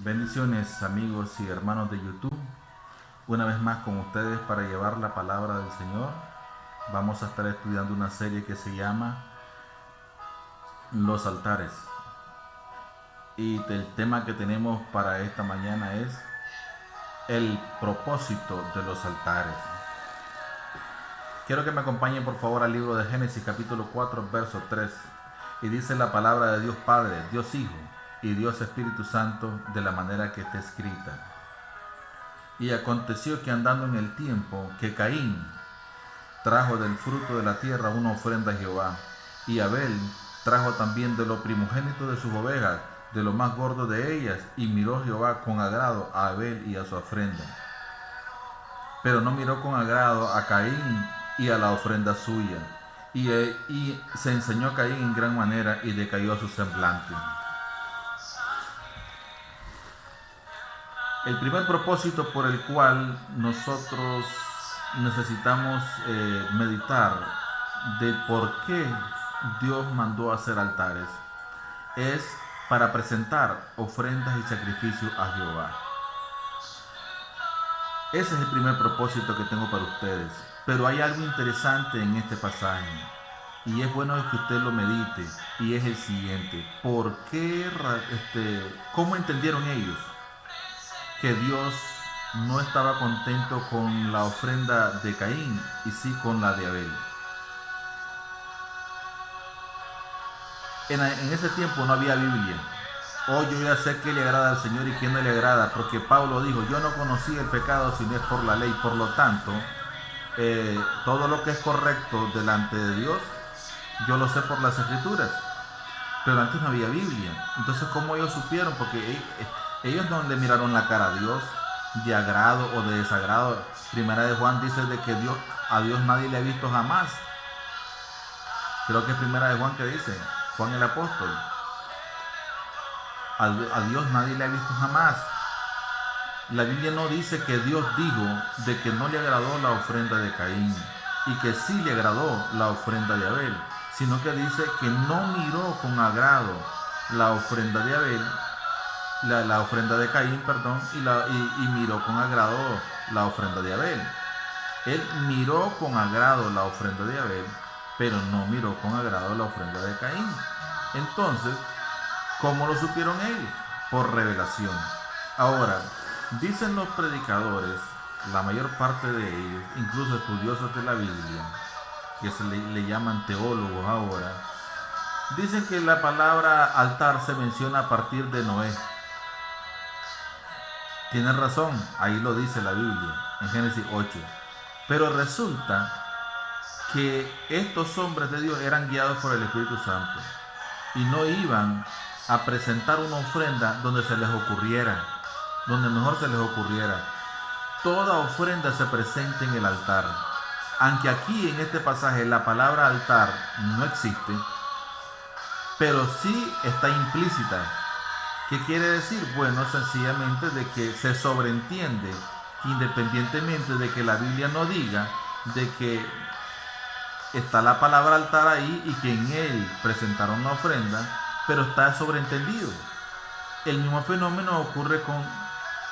Bendiciones amigos y hermanos de YouTube. Una vez más con ustedes para llevar la palabra del Señor. Vamos a estar estudiando una serie que se llama Los altares. Y el tema que tenemos para esta mañana es el propósito de los altares. Quiero que me acompañen por favor al libro de Génesis capítulo 4 verso 3. Y dice la palabra de Dios Padre, Dios Hijo y Dios Espíritu Santo de la manera que está escrita. Y aconteció que andando en el tiempo que Caín trajo del fruto de la tierra una ofrenda a Jehová, y Abel trajo también de lo primogénito de sus ovejas, de lo más gordo de ellas, y miró Jehová con agrado a Abel y a su ofrenda. Pero no miró con agrado a Caín y a la ofrenda suya, y se enseñó a Caín en gran manera y decayó su semblante. El primer propósito por el cual nosotros necesitamos meditar de por qué Dios mandó hacer altares es para presentar ofrendas y sacrificios a Jehová. Ese es el primer propósito que tengo para ustedes. Pero hay algo interesante en este pasaje y es bueno que usted lo medite, y es el siguiente: ¿por qué, cómo entendieron ellos que Dios no estaba contento con la ofrenda de Caín y sí con la de Abel? En ese tiempo no había Biblia. Hoy yo ya sé qué le agrada al Señor y qué no le agrada, porque Pablo dijo: yo no conocí el pecado sino es por la ley. Por lo tanto, todo lo que es correcto delante de Dios, yo lo sé por las Escrituras. Pero antes no había Biblia. Entonces, ¿cómo ellos supieron? Porque ellos no le miraron la cara a Dios de agrado o de desagrado. Primera de Juan dice de que a Dios nadie le ha visto jamás. Creo que es Primera de Juan que dice, Juan el apóstol. A Dios nadie le ha visto jamás. La Biblia no dice que Dios dijo de que no le agradó la ofrenda de Caín y que sí le agradó la ofrenda de Abel, sino que dice que no miró con agrado la ofrenda de Abel, la ofrenda de Caín, perdón, y miró con agrado la ofrenda de Abel. Él miró con agrado la ofrenda de Abel, pero no miró con agrado la ofrenda de Caín. Entonces, ¿cómo lo supieron ellos? Por revelación. Ahora, dicen los predicadores, la mayor parte de ellos, incluso estudiosos de la Biblia, que se le llaman teólogos ahora, dicen que la palabra altar se menciona a partir de Noé. Tienen razón, ahí lo dice la Biblia, en Génesis 8. Pero resulta que estos hombres de Dios eran guiados por el Espíritu Santo y no iban a presentar una ofrenda donde se les ocurriera, donde mejor se les ocurriera. Toda ofrenda se presenta en el altar. Aunque aquí en este pasaje la palabra altar no existe, pero sí está implícita. ¿Qué quiere decir? Bueno, sencillamente de que se sobreentiende que independientemente de que la Biblia no diga de que está la palabra altar ahí y que en él presentaron la ofrenda, pero está sobreentendido. El mismo fenómeno ocurre con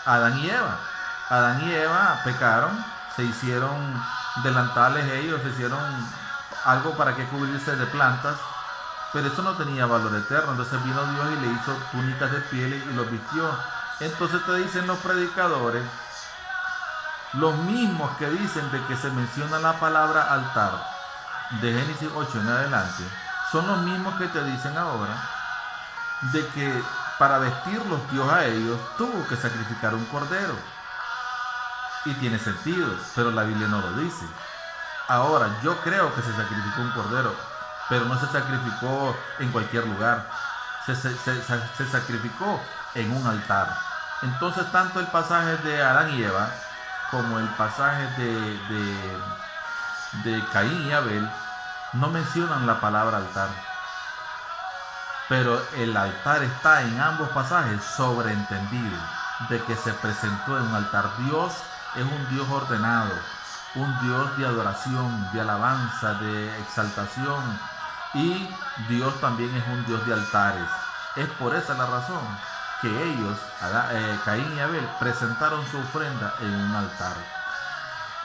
Adán y Eva. Adán y Eva pecaron, se hicieron delantales ellos, se hicieron algo para que cubrirse de plantas, pero eso no tenía valor eterno. Entonces vino Dios y le hizo túnicas de piel y los vistió. Entonces te dicen los predicadores, los mismos que dicen de que se menciona la palabra altar de Génesis 8 en adelante, son los mismos que te dicen ahora de que para vestirlos Dios a ellos tuvo que sacrificar un cordero. Y tiene sentido, pero la Biblia no lo dice. Ahora, yo creo que se sacrificó un cordero, pero no se sacrificó en cualquier lugar. Se sacrificó en un altar. Entonces, tanto el pasaje de Adán y Eva como el pasaje de Caín y Abel no mencionan la palabra altar. Pero el altar está en ambos pasajes sobreentendido de que se presentó en un altar. Dios es un Dios ordenado, un Dios de adoración, de alabanza, de exaltación, y Dios también es un Dios de altares. Es por esa la razón que ellos, Caín y Abel, presentaron su ofrenda en un altar.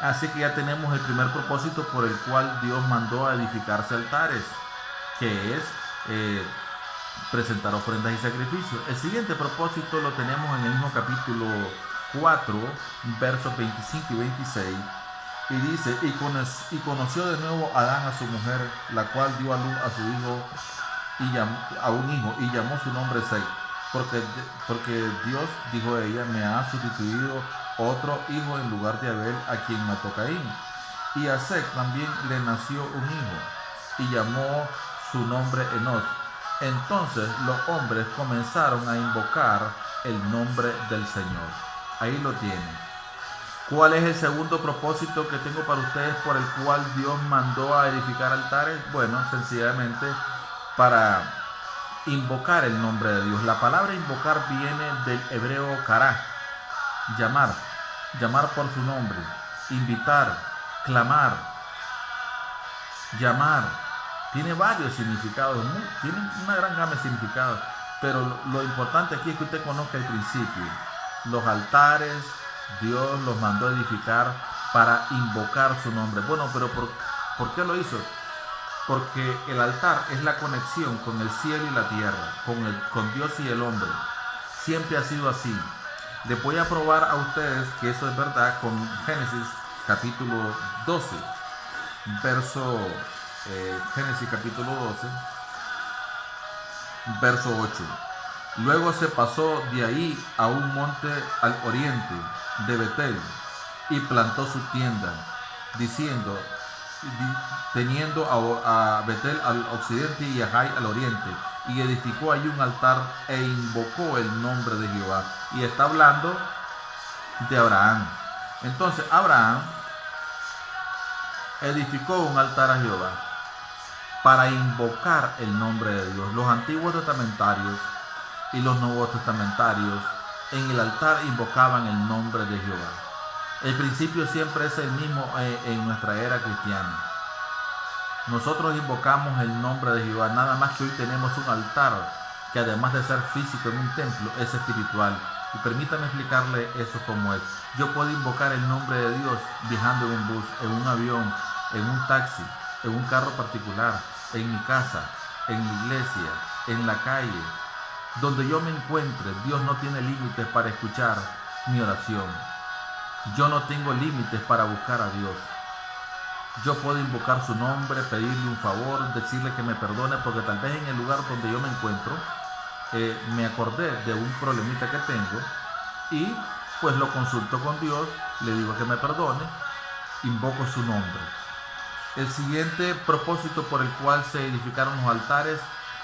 Así que ya tenemos el primer propósito por el cual Dios mandó a edificarse altares, que es presentar ofrendas y sacrificios. El siguiente propósito lo tenemos en el mismo capítulo 4, versos 25 y 26, y dice: y conoció de nuevo Adán a su mujer, la cual dio a luz a su hijo, a un hijo, y llamó su nombre Set, porque Dios, dijo ella, me ha sustituido otro hijo en lugar de Abel, a quien mató Caín. Y a Set también le nació un hijo, y llamó su nombre Enos. Entonces los hombres comenzaron a invocar el nombre del Señor. Ahí lo tienen. ¿Cuál es el segundo propósito que tengo para ustedes por el cual Dios mandó a edificar altares? Bueno, sencillamente para invocar el nombre de Dios. La palabra invocar viene del hebreo kará, llamar por su nombre, invitar, clamar, llamar. Tiene varios significados, tiene una gran gama de significados, pero lo importante aquí es que usted conozca el principio. Los altares, Dios los mandó a edificar para invocar su nombre. Bueno, pero ¿por qué lo hizo? Porque el altar es la conexión con el cielo y la tierra, con Dios y el hombre. Siempre ha sido así. Les voy a probar a ustedes que eso es verdad con Génesis capítulo 12, Génesis capítulo 12, verso 8. Luego se pasó de ahí a un monte al oriente de Betel y plantó su tienda, teniendo a Betel al occidente y a Jai al oriente, y edificó allí un altar e invocó el nombre de Jehová. Y está hablando de Abraham. Entonces Abraham edificó un altar a Jehová para invocar el nombre de Dios. Los antiguos testamentarios y los nuevos testamentarios en el altar invocaban el nombre de Jehová. El principio siempre es el mismo en nuestra era cristiana. Nosotros invocamos el nombre de Jehová, nada más que hoy tenemos un altar que, además de ser físico en un templo, es espiritual. Y permítame explicarle eso como es. Yo puedo invocar el nombre de Dios viajando en un bus, en un avión, en un taxi, en un carro particular, en mi casa, en mi iglesia, en la calle. Donde yo me encuentre, Dios no tiene límites para escuchar mi oración. Yo no tengo límites para buscar a Dios. Yo puedo invocar su nombre, pedirle un favor, decirle que me perdone, porque tal vez en el lugar donde yo me encuentro me acordé de un problemita que tengo y pues lo consulto con Dios, le digo que me perdone, invoco su nombre. El siguiente propósito por el cual se edificaron los altares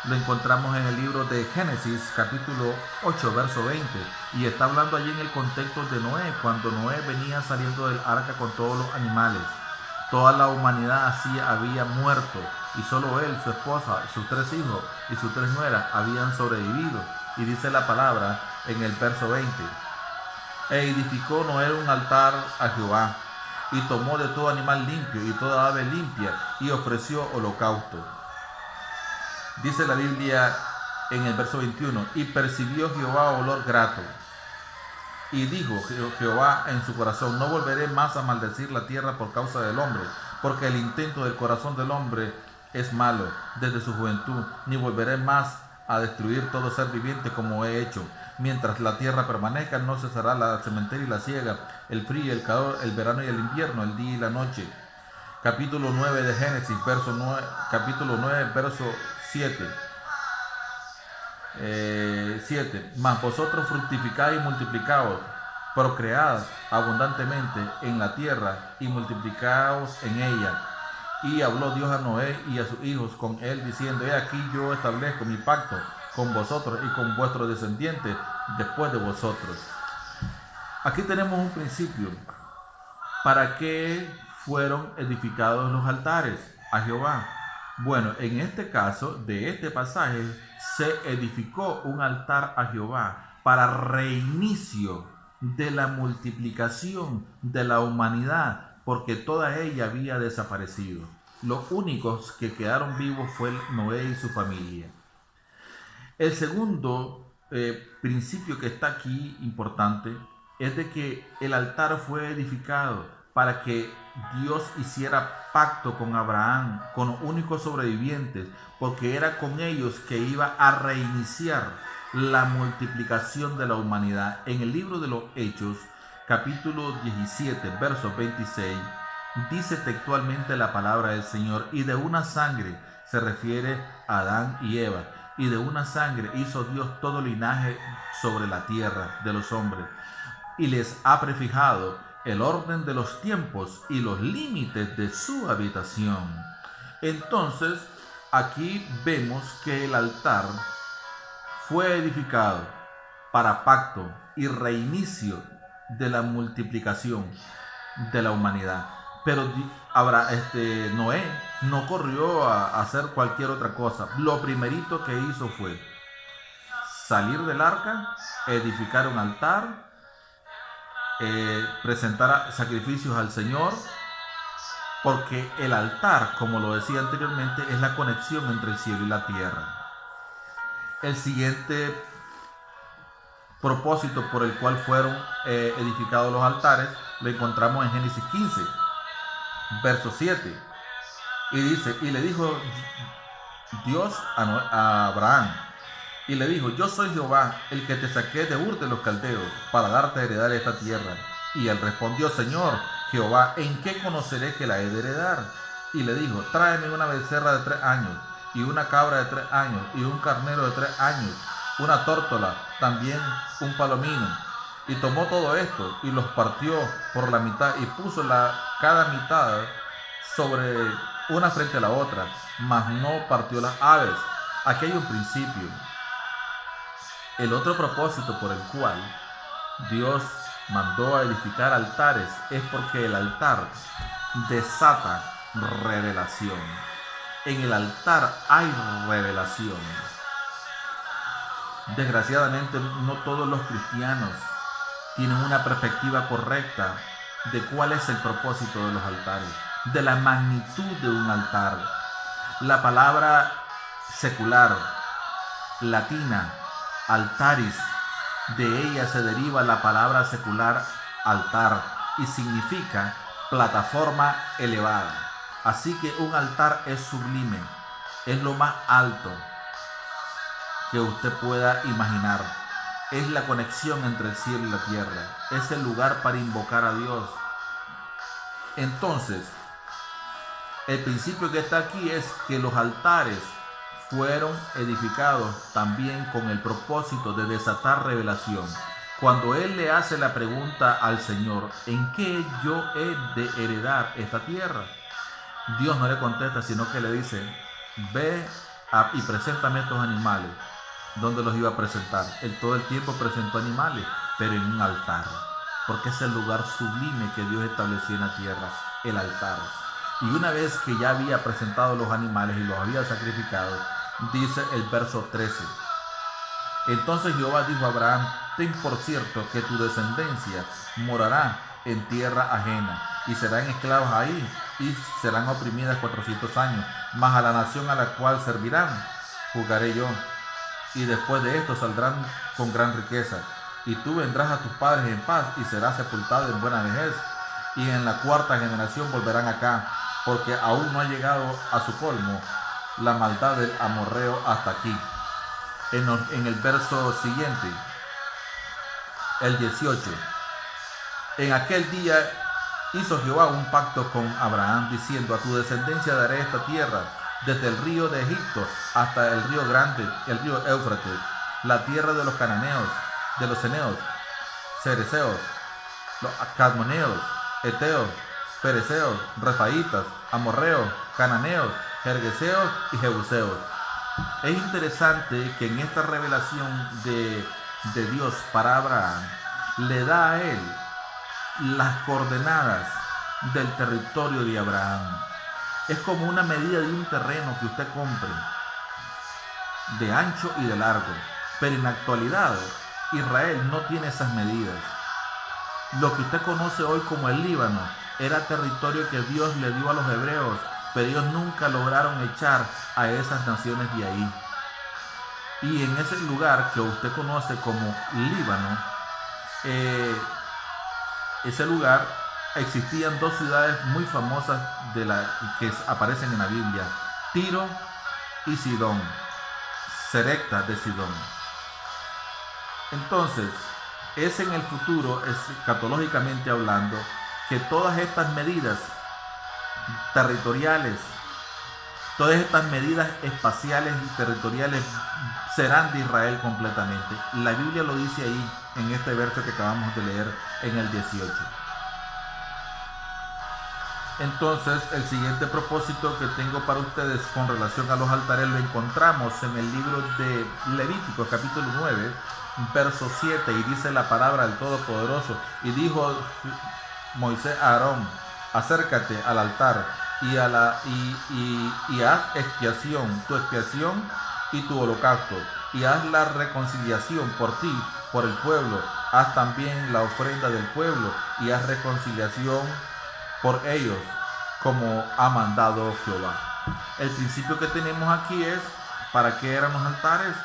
lo encontramos en el libro de Génesis capítulo 8 verso 20, y está hablando allí en el contexto de Noé, cuando Noé venía saliendo del arca con todos los animales. Toda la humanidad así había muerto y solo él, su esposa, sus 3 hijos y sus 3 nueras habían sobrevivido. Y dice la palabra en el verso 20: e edificó Noé un altar a Jehová, y tomó de todo animal limpio y toda ave limpia, y ofreció holocausto. Dice la Biblia en el verso 21: y percibió Jehová olor grato. Y dijo Jehová en su corazón: no volveré más a maldecir la tierra por causa del hombre, porque el intento del corazón del hombre es malo desde su juventud, ni volveré más a destruir todo ser viviente como he hecho. Mientras la tierra permanezca, no cesará la sementera y la siega, el frío y el calor, el verano y el invierno, el día y la noche. Capítulo 9 de Génesis, capítulo 9, verso 7. 7. Mas vosotros fructificad y multiplicaos, procread abundantemente en la tierra y multiplicaos en ella. Y habló Dios a Noé y a sus hijos con él, diciendo: he aquí yo establezco mi pacto con vosotros y con vuestros descendientes después de vosotros. Aquí tenemos un principio. ¿Para qué fueron edificados los altares a Jehová? Bueno, en este caso, de este pasaje, se edificó un altar a Jehová para reinicio de la multiplicación de la humanidad, porque toda ella había desaparecido. Los únicos que quedaron vivos fue Noé y su familia. El segundo principio que está aquí importante es de que el altar fue edificado para que Dios hiciera pacto con Abraham, con los únicos sobrevivientes, porque era con ellos que iba a reiniciar la multiplicación de la humanidad. En el libro de los Hechos, capítulo 17, verso 26, dice textualmente la palabra del Señor: y de una sangre, se refiere a Adán y Eva, y de una sangre hizo Dios todo linaje sobre la tierra de los hombres, y les ha prefijado el orden de los tiempos y los límites de su habitación. Entonces, aquí vemos que el altar fue edificado para pacto y reinicio de la multiplicación de la humanidad. Pero Noé no corrió a hacer cualquier otra cosa. Lo primerito que hizo fue salir del arca, edificar un altar, presentar sacrificios al Señor, porque el altar, como lo decía anteriormente, es la conexión entre el cielo y la tierra. El siguiente propósito por el cual fueron edificados los altares lo encontramos en Génesis 15, verso 7, y dice: y le dijo Dios a Abraham, y le dijo: yo soy Jehová, el que te saqué de Ur de los Caldeos, para darte a heredar esta tierra. Y él respondió: Señor Jehová, ¿en qué conoceré que la he de heredar? Y le dijo: tráeme una becerra de 3 años, y una cabra de 3 años, y un carnero de 3 años, una tórtola, también un palomino. Y tomó todo esto, y los partió por la mitad, y puso cada mitad sobre una frente a la otra, mas no partió las aves. Aquí hay un principio. El otro propósito por el cual Dios mandó a edificar altares es porque el altar desata revelación. En el altar hay revelación. Desgraciadamente, no todos los cristianos tienen una perspectiva correcta de cuál es el propósito de los altares, de la magnitud de un altar. La palabra secular, latina, altaris, de ella se deriva la palabra secular altar, y significa plataforma elevada. Así que un altar es sublime, es lo más alto que usted pueda imaginar. Es la conexión entre el cielo y la tierra, es el lugar para invocar a Dios. Entonces, el principio que está aquí es que los altares fueron edificados también con el propósito de desatar revelación. Cuando él le hace la pregunta al Señor: ¿en qué yo he de heredar esta tierra?, Dios no le contesta, sino que le dice: ve y preséntame estos animales. ¿Dónde los iba a presentar? Él todo el tiempo presentó animales, pero en un altar, porque es el lugar sublime que Dios estableció en la tierra, el altar. Y una vez que ya había presentado los animales y los había sacrificado, dice el verso 13: entonces Jehová dijo a Abraham: ten por cierto que tu descendencia morará en tierra ajena, y serán esclavos ahí, y serán oprimidas 400 años, mas a la nación a la cual servirán juzgaré yo, y después de esto saldrán con gran riqueza, y tú vendrás a tus padres en paz, y serás sepultado en buena vejez, y en la 4ª generación volverán acá, porque aún no ha llegado a su colmo la maldad del amorreo hasta aquí. En el verso siguiente, el 18: en aquel día hizo Jehová un pacto con Abraham, diciendo: a tu descendencia daré esta tierra, desde el río de Egipto hasta el río grande, el río Éufrates, la tierra de los cananeos, de los ceneos, cerezeos, los cadmoneos, eteos, fereceos, refaitas, amorreos, cananeos, jergueseos y jebuseos. Es interesante que en esta revelación de Dios para Abraham, le da a él las coordenadas del territorio de Abraham. Es como una medida de un terreno que usted compre, de ancho y de largo. Pero en la actualidad, Israel no tiene esas medidas. Lo que usted conoce hoy como el Líbano era territorio que Dios le dio a los hebreos, pero ellos nunca lograron echar a esas naciones de ahí. Y en ese lugar que usted conoce como Líbano, ese lugar existían dos ciudades muy famosas que aparecen en la Biblia: Tiro y Sidón, Serepta de Sidón. Entonces, es en el futuro, escatológicamente hablando, que todas estas medidas territoriales, todas estas medidas espaciales y territoriales serán de Israel completamente. La Biblia lo dice ahí, en este verso que acabamos de leer, en el 18. Entonces, el siguiente propósito que tengo para ustedes con relación a los altares lo encontramos en el libro de Levítico, capítulo 9, verso 7, y dice la palabra del Todopoderoso: y dijo Moisés a Aarón: acércate al altar y haz expiación, tu expiación y tu holocausto, y haz la reconciliación por ti, por el pueblo, haz también la ofrenda del pueblo, y haz reconciliación por ellos, como ha mandado Jehová. El principio que tenemos aquí es: ¿para qué eran los altares?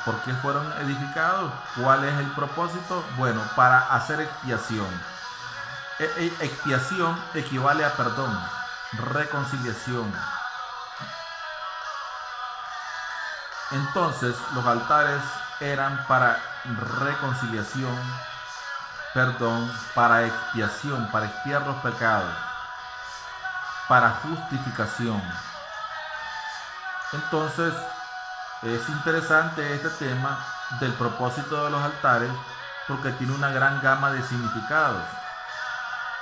¿Por qué fueron edificados? ¿Cuál es el propósito? Bueno, para hacer expiación. Expiación equivale a perdón, reconciliación. Entonces, los altares eran para reconciliación, perdón, para expiación, para expiar los pecados, para justificación. Entonces, es interesante este tema del propósito de los altares, porque tiene una gran gama de significados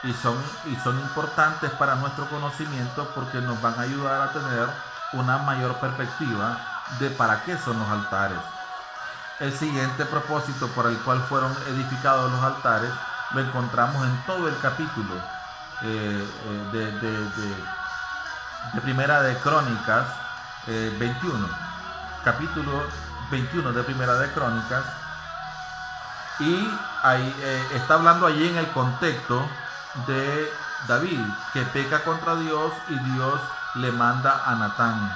y son importantes para nuestro conocimiento, porque nos van a ayudar a tener una mayor perspectiva de para qué son los altares. El siguiente propósito por el cual fueron edificados los altares lo encontramos en todo el capítulo de Primera de Crónicas 21, capítulo 21 de Primera de Crónicas, y ahí está hablando allí en el contexto de David, que peca contra Dios y Dios le manda a Natán.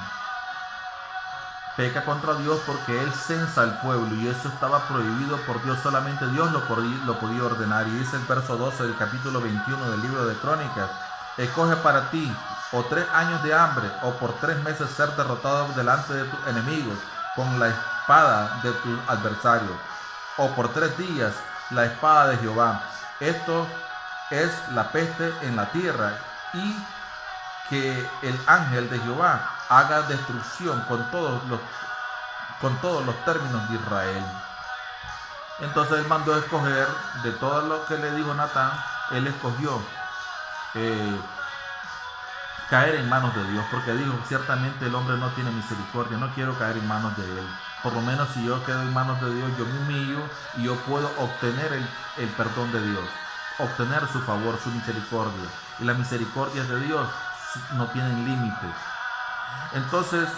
Peca contra Dios porque él censa al pueblo, y eso estaba prohibido por Dios. Solamente Dios lo podía ordenar. Y dice el verso 12 del capítulo 21 del libro de Crónicas: escoge para ti o 3 años de hambre, o por 3 meses ser derrotado delante de tus enemigos con la espada de tus adversarios, o por 3 días la espada de Jehová. Esto es la peste en la tierra, y que el ángel de Jehová haga destrucción con todos los términos de Israel. Entonces él mandó escoger de todo lo que le dijo Natán. Él escogió caer en manos de Dios, porque dijo: ciertamente el hombre no tiene misericordia, no quiero caer en manos de él. Por lo menos si yo quedo en manos de Dios, yo me humillo y yo puedo obtener el perdón de Dios, obtener su favor, su misericordia. Y las misericordias de Dios no tienen límite. Entonces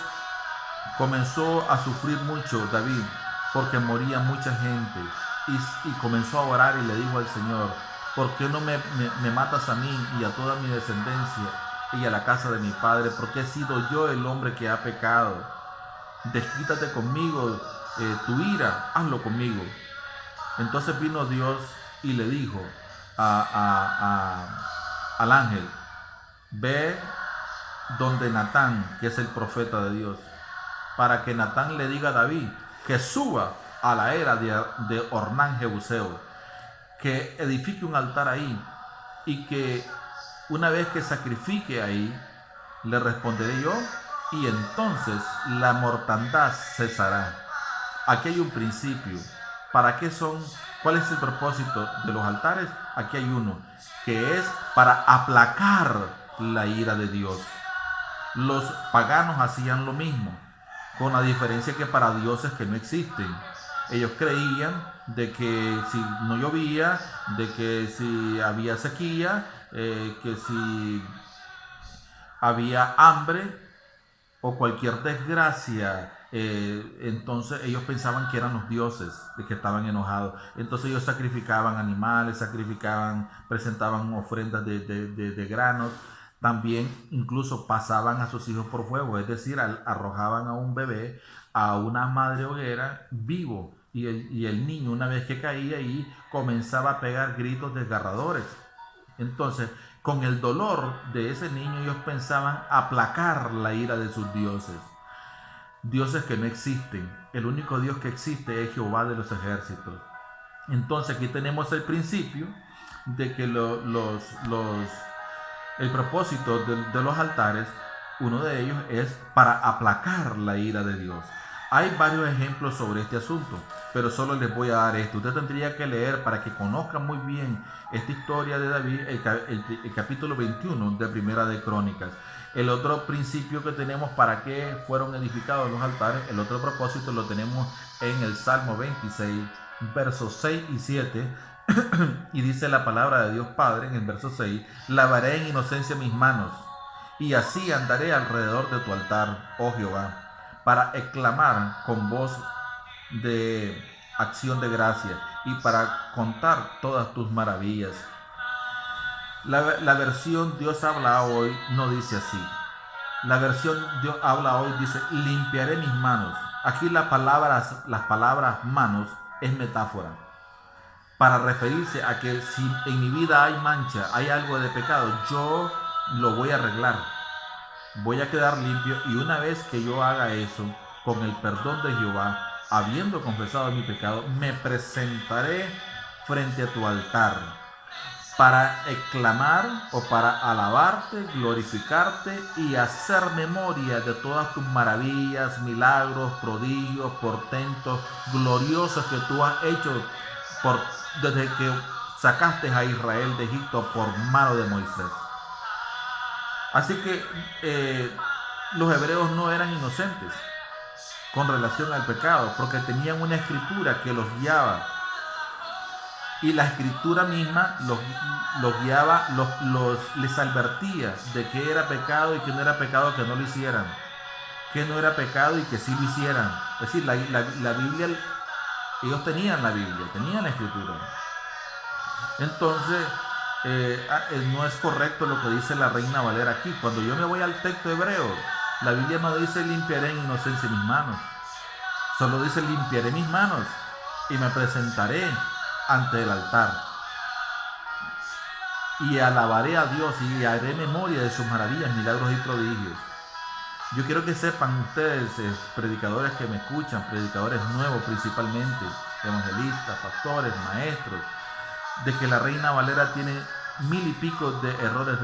comenzó a sufrir mucho David, porque moría mucha gente, y comenzó a orar y le dijo al Señor: ¿por qué no me matas a mí y a toda mi descendencia y a la casa de mi padre? Porque he sido yo el hombre que ha pecado. Desquítate conmigo, tu ira, hazlo conmigo. Entonces vino Dios y le dijo al ángel: ve donde Natán, que es el profeta de Dios, para que Natán le diga a David que suba a la era de Ornán Jebuseo, que edifique un altar ahí, y que una vez que sacrifique ahí, le responderé yo, y entonces la mortandad cesará. Aquí hay un principio. ¿Para qué son? ¿Cuál es el propósito de los altares? Aquí hay uno, que es para aplacar la ira de Dios. Los paganos hacían lo mismo, con la diferencia que para dioses que no existen. Ellos creían de que si no llovía, de que si había sequía, que si había hambre o cualquier desgracia, entonces ellos pensaban que eran los dioses, de que estaban enojados. Entonces ellos sacrificaban animales, presentaban ofrendas de granos, También incluso pasaban a sus hijos por fuego, es decir, arrojaban a un bebé a una madre hoguera vivo, y el niño, una vez que caía ahí, comenzaba a pegar gritos desgarradores. Entonces, con el dolor de ese niño, ellos pensaban aplacar la ira de sus dioses. Dioses que no existen. El único Dios que existe es Jehová de los ejércitos. Entonces aquí tenemos el principio de que el propósito de los altares, uno de ellos es para aplacar la ira de Dios. Hay varios ejemplos sobre este asunto, pero solo les voy a dar esto. Usted tendría que leer para que conozca muy bien esta historia de David, el capítulo 21 de Primera de Crónicas. El otro principio que tenemos para qué fueron edificados los altares, el otro propósito lo tenemos en el Salmo 26, versos 6 y 7, y dice la palabra de Dios Padre en el verso 6: lavaré en inocencia mis manos, y así andaré alrededor de tu altar, oh Jehová, para exclamar con voz de acción de gracia y para contar todas tus maravillas. La versión Dios habla hoy no dice así. La versión Dios habla hoy dice: limpiaré mis manos. Aquí las palabras manos es metáfora para referirse a que si en mi vida hay mancha, hay algo de pecado, yo lo voy a arreglar, voy a quedar limpio, y una vez que yo haga eso, con el perdón de Jehová, habiendo confesado mi pecado, me presentaré frente a tu altar para exclamar o para alabarte, glorificarte y hacer memoria de todas tus maravillas, milagros, prodigios, portentos gloriosos que tú has hecho desde que sacaste a Israel de Egipto por mano de Moisés. Así que los hebreos no eran inocentes con relación al pecado, porque tenían una escritura que los guiaba, y la escritura misma los guiaba, les advertía de que era pecado y que no era pecado que no lo hicieran, que no era pecado y que sí lo hicieran. Es decir, la Biblia, ellos tenían la Biblia, tenían la escritura. Entonces, no es correcto lo que dice la Reina Valera aquí. Cuando yo me voy al texto hebreo, la Biblia no dice limpiaré en inocencia mis manos, solo dice limpiaré mis manos y me presentaré ante el altar y alabaré a Dios y haré memoria de sus maravillas, milagros y prodigios. Yo quiero que sepan ustedes, predicadores que me escuchan, predicadores nuevos principalmente, evangelistas, pastores, maestros, de que la Reina Valera tiene 1000 y pico de errores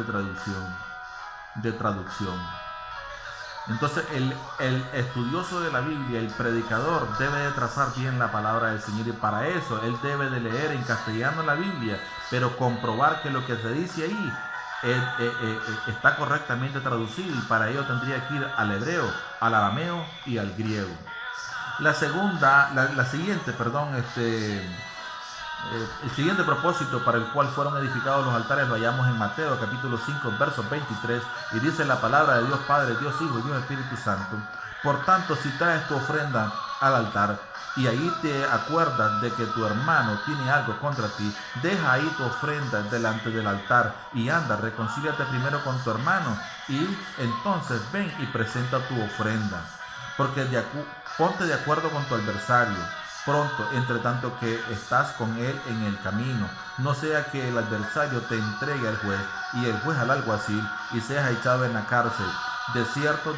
de traducción. Entonces el estudioso de la Biblia, el predicador, debe de trazar bien la palabra del Señor, y para eso él debe de leer en castellano la Biblia, pero comprobar que lo que se dice ahí está correctamente traducido, y para ello tendría que ir al hebreo, al arameo y al griego. El siguiente propósito para el cual fueron edificados los altares lo hallamos en Mateo capítulo 5 versos 23, y dice la palabra de Dios Padre, Dios Hijo y Dios Espíritu Santo: por tanto, si traes tu ofrenda al altar y ahí te acuerdas de que tu hermano tiene algo contra ti, deja ahí tu ofrenda delante del altar y anda, reconcíliate primero con tu hermano, y entonces ven y presenta tu ofrenda, porque ponte de acuerdo con tu adversario pronto, entre tanto que estás con él en el camino, no sea que el adversario te entregue al juez y el juez al alguacil y seas echado en la cárcel. De cierto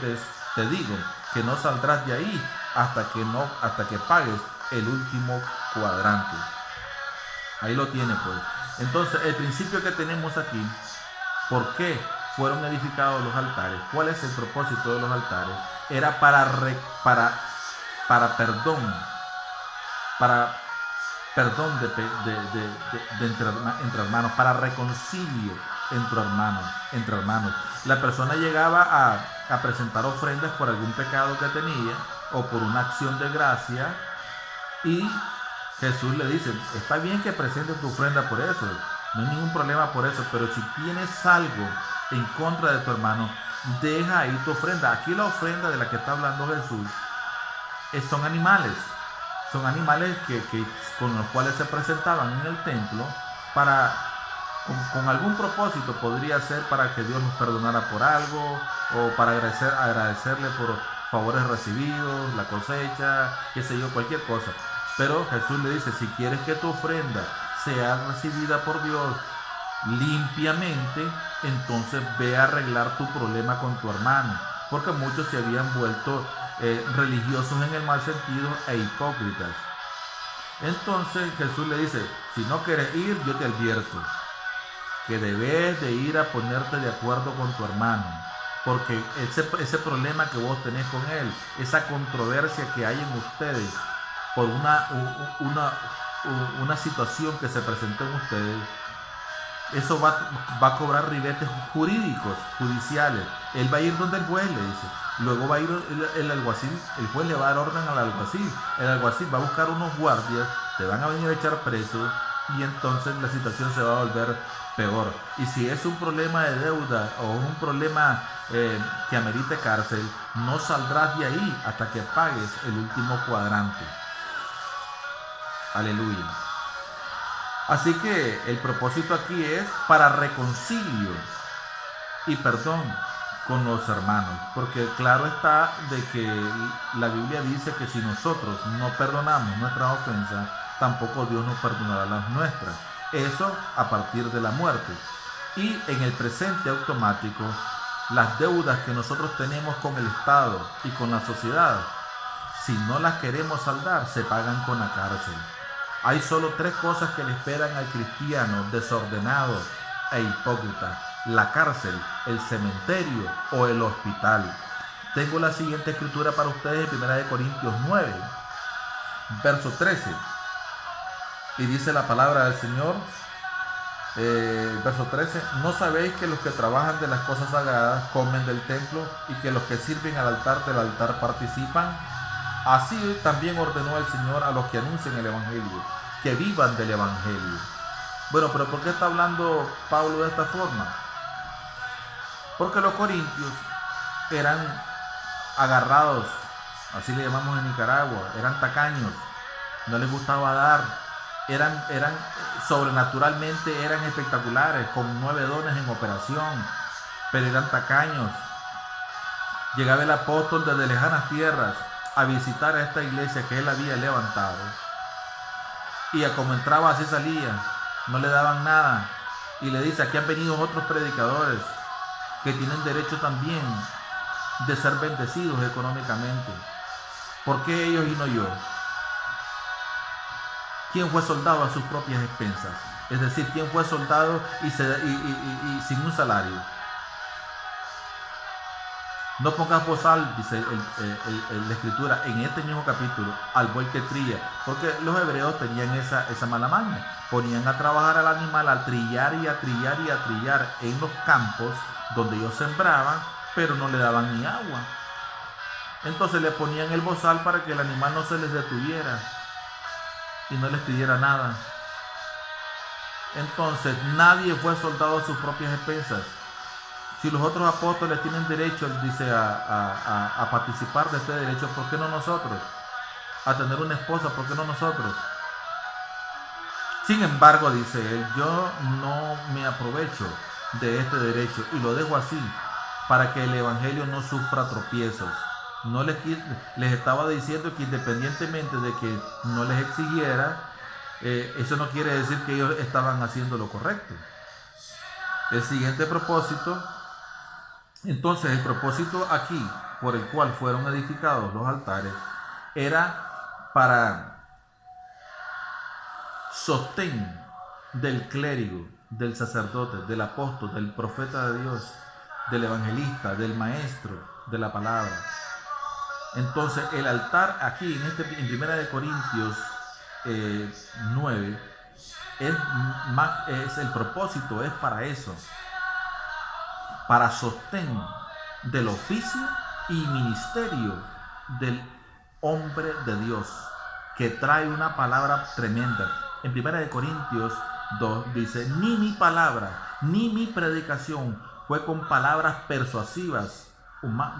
te digo que no saldrás de ahí hasta que pagues el último cuadrante. Ahí lo tiene, pues. Entonces, el principio que tenemos aquí: ¿por qué fueron edificados los altares? ¿Cuál es el propósito de los altares? Era para perdón, para perdón entre hermanos, para reconcilio entre hermanos. La persona llegaba a presentar ofrendas por algún pecado que tenía o por una acción de gracia, y Jesús le dice: está bien que presentes tu ofrenda por eso, no hay ningún problema por eso, pero si tienes algo en contra de tu hermano, deja ahí tu ofrenda. Aquí la ofrenda de la que está hablando Jesús son animales. Son animales con los cuales se presentaban en el templo para con algún propósito. Podría ser para que Dios nos perdonara por algo, o para agradecerle por favores recibidos, la cosecha, qué sé yo, cualquier cosa. Pero Jesús le dice, si quieres que tu ofrenda sea recibida por Dios limpiamente, entonces ve a arreglar tu problema con tu hermano, porque muchos se habían vuelto religiosos en el mal sentido e hipócritas. Entonces Jesús le dice, si no quieres ir, yo te advierto que debes de ir a ponerte de acuerdo con tu hermano, porque ese problema que vos tenés con él, esa controversia que hay en ustedes por una situación que se presentó en ustedes, eso va a cobrar ribetes jurídicos, judiciales. Él va a ir donde el juez, le dice. Luego va a ir el alguacil, el juez le va a dar orden al alguacil. El alguacil va a buscar unos guardias, te van a venir a echar preso, y entonces la situación se va a volver peor. Y si es un problema de deuda o un problema que amerite cárcel, no saldrás de ahí hasta que pagues el último cuadrante. Aleluya. Así que el propósito aquí es para reconcilio y perdón con los hermanos, porque claro está de que la Biblia dice que si nosotros no perdonamos nuestras ofensas, tampoco Dios nos perdonará las nuestras. Eso a partir de la muerte. Y en el presente automático, las deudas que nosotros tenemos con el Estado y con la sociedad, si no las queremos saldar, se pagan con la cárcel. Hay solo 3 cosas que le esperan al cristiano desordenado e hipócrita: la cárcel, el cementerio o el hospital. Tengo la siguiente escritura para ustedes en 1 Corintios 9, verso 13. Y dice la palabra del Señor, verso 13: ¿no sabéis que los que trabajan de las cosas sagradas comen del templo, y que los que sirven al altar del altar participan? Así también ordenó el Señor a los que anuncian el Evangelio, que vivan del Evangelio. Bueno, pero ¿por qué está hablando Pablo de esta forma? Porque los corintios eran agarrados, así le llamamos en Nicaragua, eran tacaños, no les gustaba dar, eran sobrenaturalmente, eran espectaculares, con 9 dones en operación, pero eran tacaños. Llegaba el apóstol desde lejanas tierras a visitar a esta iglesia que él había levantado, y a como entraba así salía, no le daban nada, y le dice: aquí han venido otros predicadores que tienen derecho también de ser bendecidos económicamente. ¿Por qué ellos y no yo? ¿Quién fue soldado a sus propias expensas? Es decir, ¿quién fue soldado y sin un salario? No pongas bozal, dice la escritura en este mismo capítulo, al buey que trilla, porque los hebreos tenían esa mala maña. Ponían a trabajar al animal, a trillar y a trillar y a trillar en los campos donde ellos sembraban, pero no le daban ni agua. Entonces le ponían el bozal para que el animal no se les detuviera y no les pidiera nada. Entonces nadie fue soldado a sus propias expensas. Si los otros apóstoles tienen derecho, dice, a participar de este derecho, ¿por qué no nosotros? A tener una esposa, ¿por qué no nosotros? Sin embargo, dice él, yo no me aprovecho de este derecho y lo dejo así para que el evangelio no sufra tropiezos. No les estaba diciendo que independientemente de que no les exigiera, eso no quiere decir que ellos estaban haciendo lo correcto. El siguiente propósito, entonces el propósito aquí por el cual fueron edificados los altares era para sostén del clérigo, del sacerdote, del apóstol, del profeta de Dios, del evangelista, del maestro de la palabra. Entonces el altar aquí en 1 Corintios 9 es el propósito, es para eso, para sostén del oficio y ministerio del hombre de Dios, que trae una palabra tremenda. En 1 Corintios 2 dice: ni mi palabra ni mi predicación fue con palabras persuasivas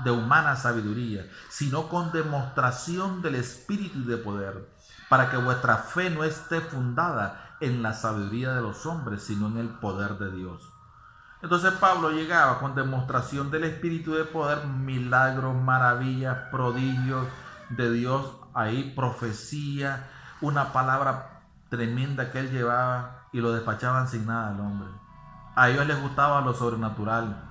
de humana sabiduría, sino con demostración del Espíritu y de poder, para que vuestra fe no esté fundada en la sabiduría de los hombres, sino en el poder de Dios. Entonces Pablo llegaba con demostración del Espíritu de poder, milagros, maravillas, prodigios de Dios, ahí profecía, una palabra tremenda que él llevaba y lo despachaban sin nada al hombre. A ellos les gustaba lo sobrenatural,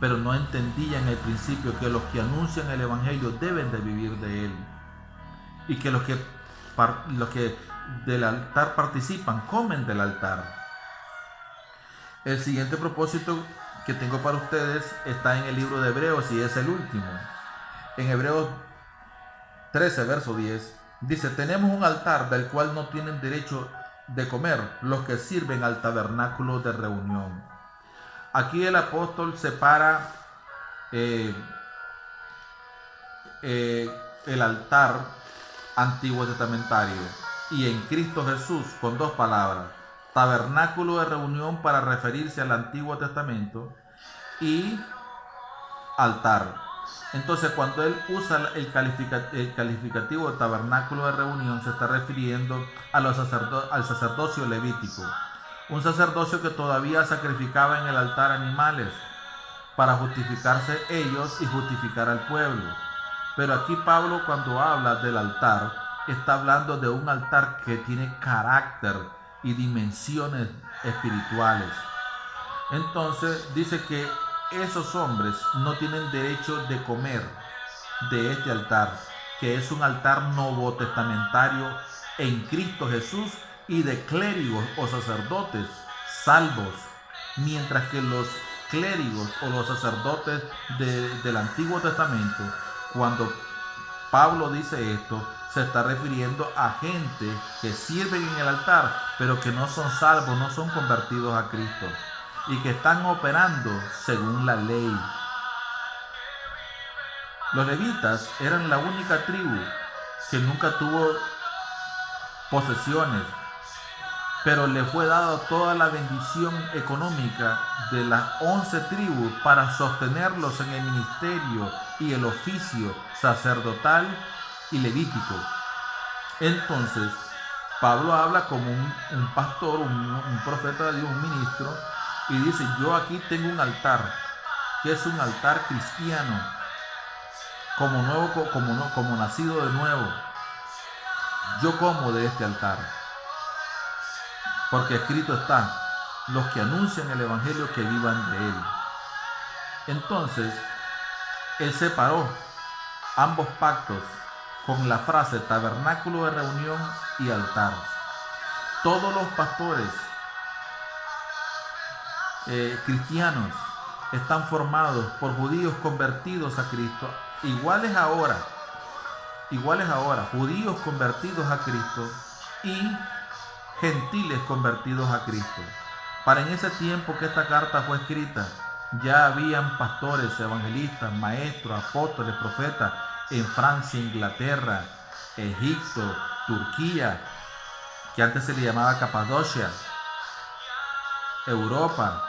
pero no entendían en el principio que los que anuncian el Evangelio deben de vivir de él, y que los que del altar participan comen del altar. El siguiente propósito que tengo para ustedes está en el libro de Hebreos y es el último. En Hebreos 13, verso 10, dice: tenemos un altar del cual no tienen derecho de comer los que sirven al tabernáculo de reunión. Aquí el apóstol separa el altar antiguo testamentario y en Cristo Jesús con dos palabras: tabernáculo de reunión, para referirse al Antiguo Testamento, y altar. Entonces, cuando él usa el calificativo de tabernáculo de reunión, se está refiriendo a al sacerdocio levítico, un sacerdocio que todavía sacrificaba en el altar animales para justificarse ellos y justificar al pueblo. Pero aquí Pablo, cuando habla del altar, está hablando de un altar que tiene carácter y dimensiones espirituales. Entonces dice que esos hombres no tienen derecho de comer de este altar, que es un altar novotestamentario en Cristo Jesús y de clérigos o sacerdotes salvos, mientras que los clérigos o los sacerdotes del Antiguo Testamento, cuando Pablo dice esto, se está refiriendo a gente que sirven en el altar, pero que no son salvos, no son convertidos a Cristo, y que están operando según la ley. Los levitas eran la única tribu que nunca tuvo posesiones, pero le fue dado toda la bendición económica de las 11 tribus para sostenerlos en el ministerio y el oficio sacerdotal y levítico. Entonces Pablo habla como un pastor, un profeta de Dios, un ministro, y dice: yo aquí tengo un altar, que es un altar cristiano, como nacido de nuevo. Yo como de este altar, porque escrito está: los que anuncian el evangelio, que vivan de él. Entonces él separó ambos pactos con la frase tabernáculo de reunión y altar. Todos los pastores cristianos están formados por judíos convertidos a Cristo, iguales ahora, judíos convertidos a Cristo y gentiles convertidos a Cristo. Para en ese tiempo que esta carta fue escrita, ya habían pastores, evangelistas, maestros, apóstoles, profetas en Francia, Inglaterra, Egipto, Turquía, que antes se le llamaba Capadocia, Europa,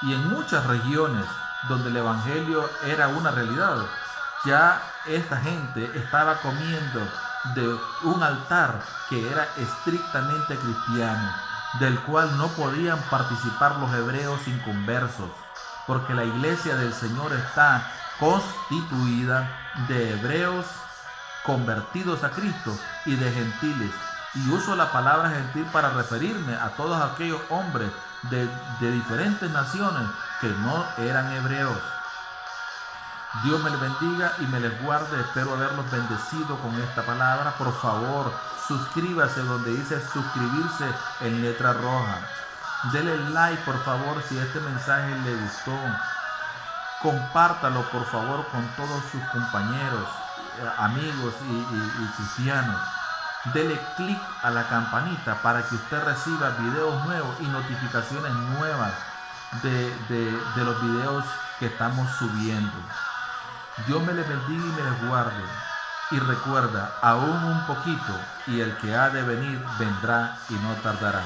y en muchas regiones donde el evangelio era una realidad. Ya esta gente estaba comiendo de un altar que era estrictamente cristiano, del cual no podían participar los hebreos inconversos, porque la iglesia del Señor está constituida de hebreos convertidos a Cristo y de gentiles. Y uso la palabra gentil para referirme a todos aquellos hombres de diferentes naciones que no eran hebreos. Dios me les bendiga y me les guarde. Espero haberlos bendecido con esta palabra. Por favor, suscríbase donde dice suscribirse en letra roja. Dele like, por favor, si este mensaje le gustó. Compártalo, por favor, con todos sus compañeros, amigos y cristianos. Dele clic a la campanita para que usted reciba videos nuevos y notificaciones nuevas de los videos que estamos subiendo. Dios me les bendiga y me les guarde. Y recuerda, aún un poquito, y el que ha de venir vendrá y no tardará.